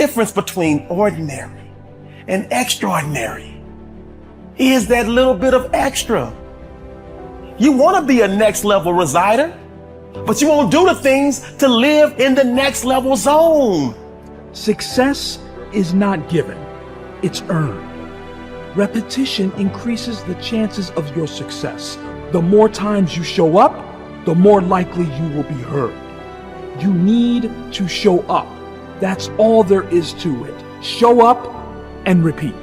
difference between ordinary and extraordinary is that little bit of extra. You want to be a next level resider, but you won't do the things to live in the next level zone. Success is not given, it's earned. Repetition increases the chances of your success. The more times you show up, the more likely you will be heard. You need to show up. That's all there is to it. Show up and repeat.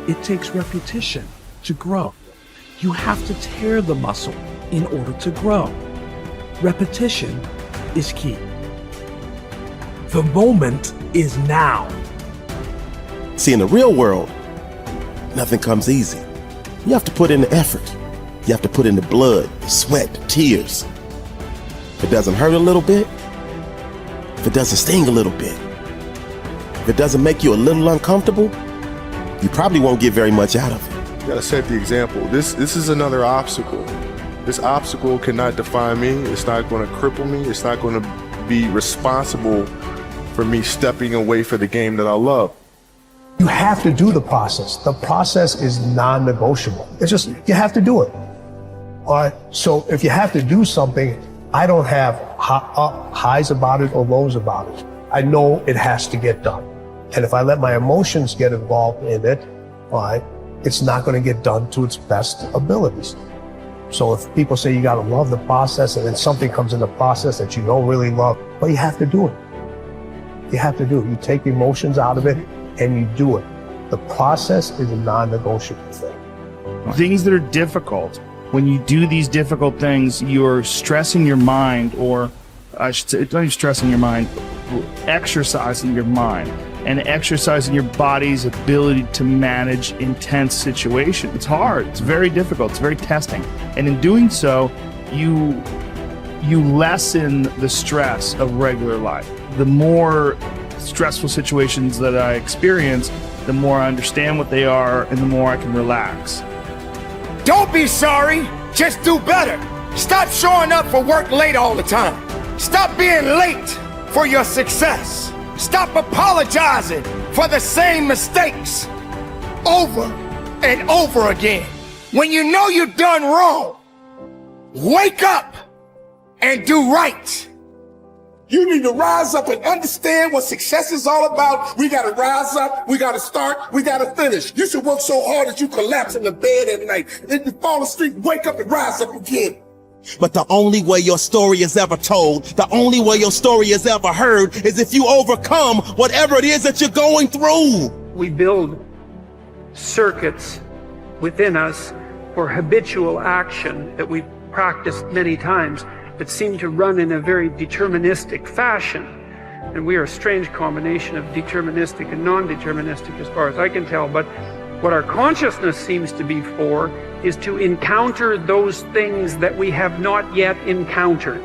It takes repetition to grow. You have to tear the muscle in order to grow. Repetition is key. The moment is now. See, in the real world, nothing comes easy. You have to put in the effort. You have to put in the blood, the sweat, the tears. If it doesn't hurt a little bit, if it doesn't sting a little bit, if it doesn't make you a little uncomfortable, you probably won't get very much out of it. You gotta set the example. This is another obstacle. This obstacle cannot define me. It's not gonna cripple me. It's not gonna be responsible for me stepping away for the game that I love. You have to do the process. The process is non-negotiable. It's just, you have to do it. All right, so if you have to do something, I don't have highs about it or lows about it. I know it has to get done. And if I let my emotions get involved in it, all right, it's not going to get done to its best abilities. So if people say you got to love the process and then something comes in the process that you don't really love, well, you have to do it. You have to do it. You take the emotions out of it and you do it. The process is a non-negotiable thing. Things that are difficult, when you do these difficult things, you're stressing your mind, or I should say, not even stressing your mind, exercising your mind and exercising your body's ability to manage intense situations. It's hard, it's very difficult, it's very testing. And in doing so, you lessen the stress of regular life. The more stressful situations that I experience, the more I understand what they are and the more I can relax. Don't be sorry, just do better. Stop showing up for work late all the time. Stop being late for your success. Stop apologizing for the same mistakes over and over again. When you know you've done wrong, wake up and do right. You need to rise up and understand what success is all about. We got to rise up. We got to start. We got to finish. You should work so hard that you collapse in the bed at night. Then you fall asleep, wake up and rise up again. But the only way your story is ever told, the only way your story is ever heard, is if you overcome whatever it is that you're going through. We build circuits within us for habitual action that we've practiced many times that seem to run in a very deterministic fashion. And we are a strange combination of deterministic and non-deterministic as far as I can tell. But what our consciousness seems to be for is to encounter those things that we have not yet encountered.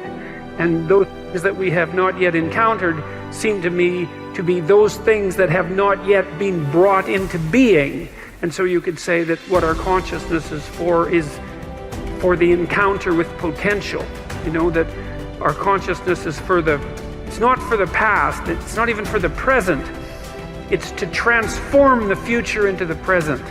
And those things that we have not yet encountered seem to me to be those things that have not yet been brought into being. And so you could say that what our consciousness is for the encounter with potential. You know, that our consciousness is it's not for the past, it's not even for the present. It's to transform the future into the present.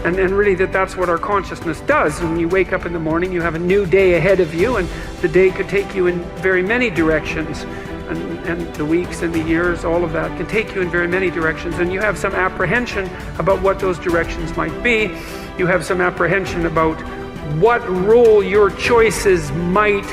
And really that's what our consciousness does. When you wake up in the morning, you have a new day ahead of you, and the day could take you in very many directions. And the weeks and the years, all of that can take you in very many directions. And you have some apprehension about what those directions might be. You have some apprehension about what role your choices might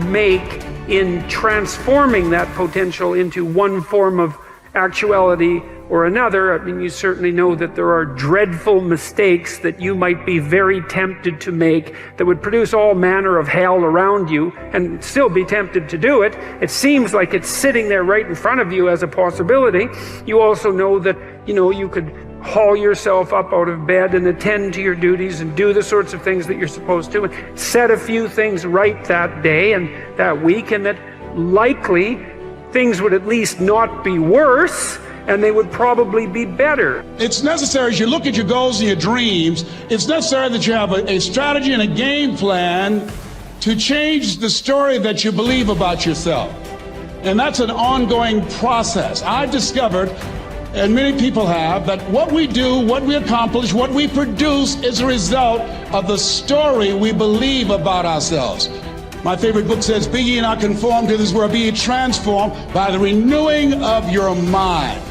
make in transforming that potential into one form of actuality or another. I mean, you certainly know that there are dreadful mistakes that you might be very tempted to make that would produce all manner of hell around you and still be tempted to do it. It seems like it's sitting there right in front of you as a possibility. You also know that, you could haul yourself up out of bed and attend to your duties and do the sorts of things that you're supposed to and set a few things right that day and that week, and that likely things would at least not be worse, and they would probably be better. It's necessary, as you look at your goals and your dreams, it's necessary that you have a strategy and a game plan to change the story that you believe about yourself. And that's an ongoing process. I've discovered, and many people have, that what we do, what we accomplish, what we produce is a result of the story we believe about ourselves. My favorite book says, be ye not conformed to this world, be ye transformed by the renewing of your mind.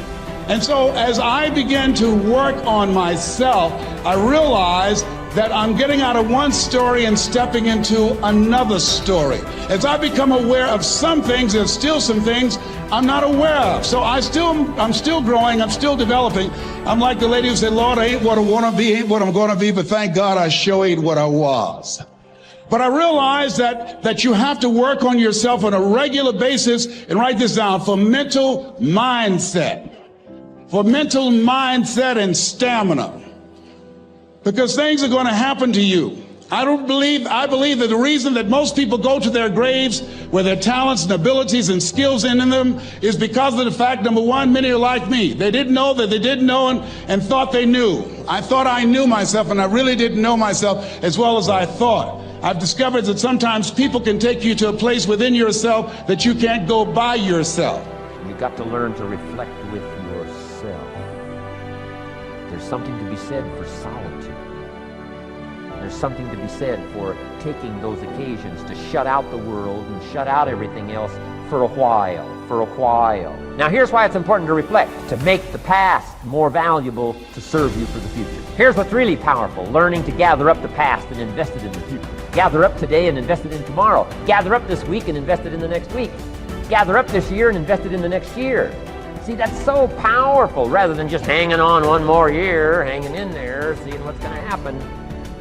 And so as I began to work on myself, I realized that I'm getting out of one story and stepping into another story. As I become aware of some things, there's still some things I'm not aware of. So I'm still growing, I'm still developing. I'm like the lady who said, Lord, I ain't what I want to be, ain't what I'm going to be, but thank God I sure ain't what I was. But I realize that you have to work on yourself on a regular basis, and write this down, for mental mindset. For mental mindset and stamina. Because things are going to happen to you. I believe that the reason that most people go to their graves with their talents and abilities and skills in them is because of the fact, number one, many are like me. They didn't know that they didn't know and thought they knew. I thought I knew myself, and I really didn't know myself as well as I thought. I've discovered that sometimes people can take you to a place within yourself that you can't go by yourself. You've got to learn to reflect with yourself. There's something to be said for solitude. There's something to be said for taking those occasions to shut out the world and shut out everything else for a while. Now here's why it's important to reflect, to make the past more valuable to serve you for the future. Here's what's really powerful, learning to gather up the past and invest it in the future. Gather up today and invest it in tomorrow. Gather up this week and invest it in the next week. Gather up this year and invest it in the next year. See, that's so powerful, rather than just hanging on one more year, hanging in there, seeing what's going to happen.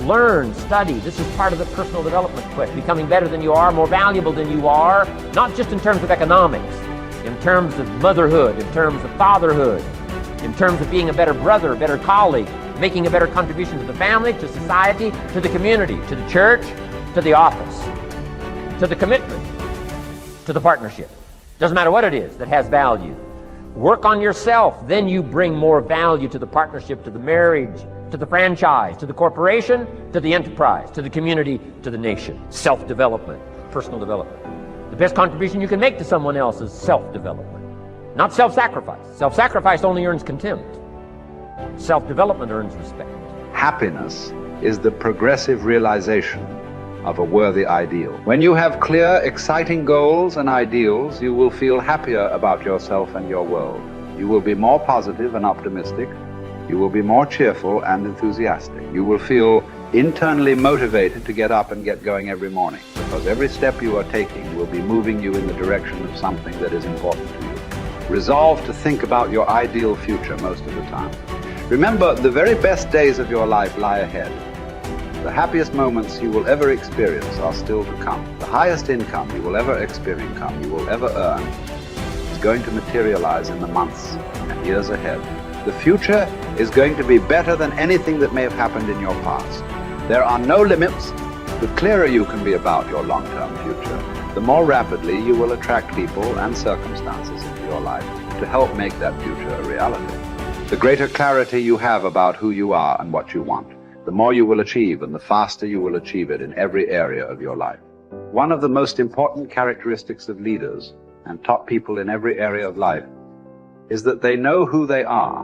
Learn, study. This is part of the personal development quest, becoming better than you are, more valuable than you are, not just in terms of economics, in terms of motherhood, in terms of fatherhood, in terms of being a better brother, a better colleague, making a better contribution to the family, to society, to the community, to the church, to the office, to the commitment, to the partnership. Doesn't matter what it is that has value. Work on yourself, then you bring more value to the partnership, to the marriage, to the franchise, to the corporation, to the enterprise, to the community, to the nation. Self-development, personal development. The best contribution you can make to someone else is self-development, not self-sacrifice. Self-sacrifice only earns contempt. Self-development earns respect. Happiness is the progressive realization of a worthy ideal. When you have clear, exciting goals and ideals, you will feel happier about yourself and your world. You will be more positive and optimistic. You will be more cheerful and enthusiastic. You will feel internally motivated to get up and get going every morning, because every step you are taking will be moving you in the direction of something that is important to you. Resolve to think about your ideal future most of the time. Remember, the very best days of your life lie ahead. The happiest moments you will ever experience are still to come. The highest income you will ever earn is going to materialize in the months and years ahead. The future is going to be better than anything that may have happened in your past. There are no limits. The clearer you can be about your long-term future, the more rapidly you will attract people and circumstances into your life to help make that future a reality. The greater clarity you have about who you are and what you want, the more you will achieve, and the faster you will achieve it in every area of your life. One of the most important characteristics of leaders and top people in every area of life is that they know who they are,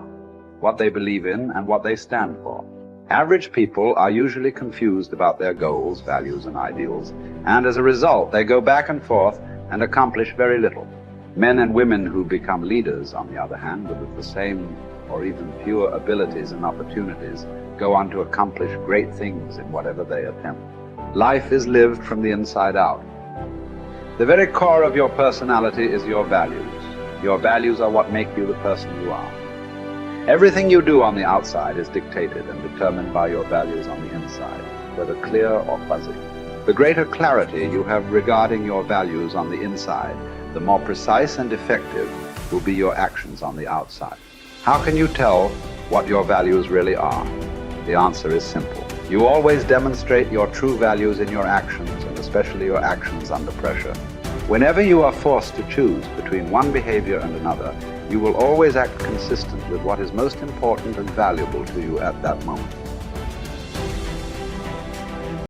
what they believe in, and what they stand for. Average people are usually confused about their goals, values, and ideals, and as a result, they go back and forth and accomplish very little. Men and women who become leaders, on the other hand, with the same or even fewer abilities and opportunities, go on to accomplish great things in whatever they attempt. Life is lived from the inside out. The very core of your personality is your values. Your values are what make you the person you are. Everything you do on the outside is dictated and determined by your values on the inside, whether clear or fuzzy. The greater clarity you have regarding your values on the inside, the more precise and effective will be your actions on the outside. How can you tell what your values really are? The answer is simple. You always demonstrate your true values in your actions, and especially your actions under pressure. Whenever you are forced to choose between one behavior and another, you will always act consistent with what is most important and valuable to you at that moment.